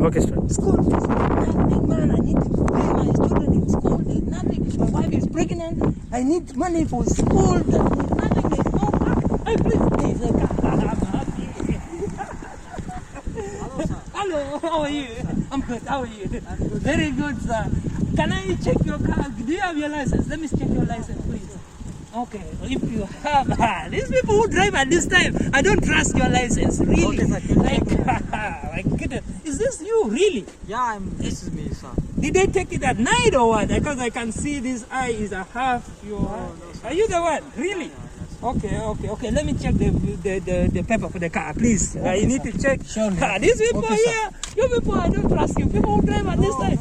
Okay, sir. School fees, nothing, man. I need to pay my children in school. There's nothing. My wife is pregnant. I need money for school. There's nothing. There's no car. Hey, please, there's a car. I'm happy. Hello, sir. Hello, how are you? I'm good. How are you? Very good, sir. Can I check your car? Do you have your license? Let me check your license, please. Okay, if you have, these people who drive at this time, I don't trust your license, really. Okay, sir. Like, my goodness, is this you, really? Yeah, this is me, sir. Did they take it at night or what? Because I can see this eye is a half your. No, sir. Are you the one? Really? Okay. Let me check the paper for the car, please. You need to check. Sure. These people Okay, here, you people, I don't trust you. People who drive at this time.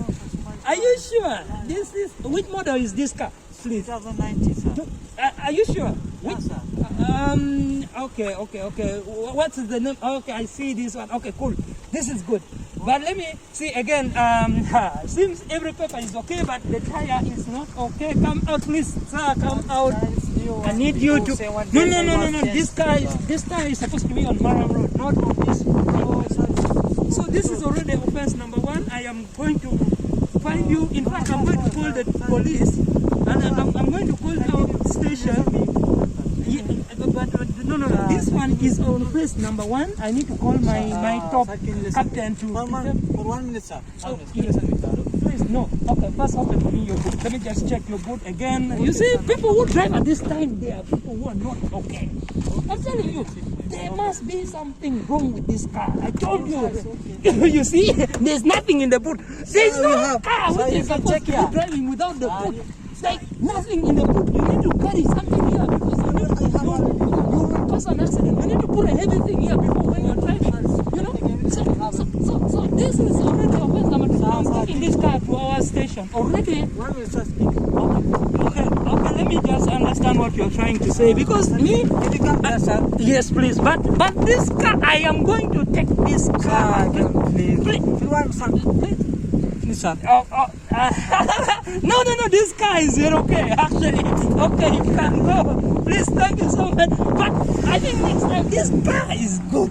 Are you sure? This is which model is this car, please? 2019, sir. Are you sure? Yeah, Which? sir. Okay. What's the name? Okay, I see this one. Okay, cool. This is good. But let me see again. Seems every paper is okay, but the tire is not okay. Come out, please, sir. Come out. I need you to. No. This tire is supposed to be on Maram Road, not on this road. So this is already offense number 1. I am going to find you. In fact, I'm going to call the police, and I'm going to call the station. Yeah, but no. This one is on offense number 1. I need to call my top captain to. For 1 minute, sir. Please, no. Okay, first open for me your boot. Let me just check your boot again. You see, people who drive at this time, they are people who are not okay. I'm telling you, there must be something wrong with this car. I told you. You see, there's nothing in the boot. There's no car which is supposed to be driving without the boot. Like nothing in the boot. You need to carry something here because you will cause an accident. You need to put a heavy thing here before when you're driving. You know. So this is already offense number 2. I'm taking this car to our station already. 1 minute, sir. Speak. Okay. Let me just understand what you're trying to say because me. Can you come there, sir? Yes, please. But this car, I am going to take this car. Please. Please. If you want, sir. Please, sir. No. This car is here, okay. Actually, okay, you can go. Please, thank you so much. But I think next time this car is good.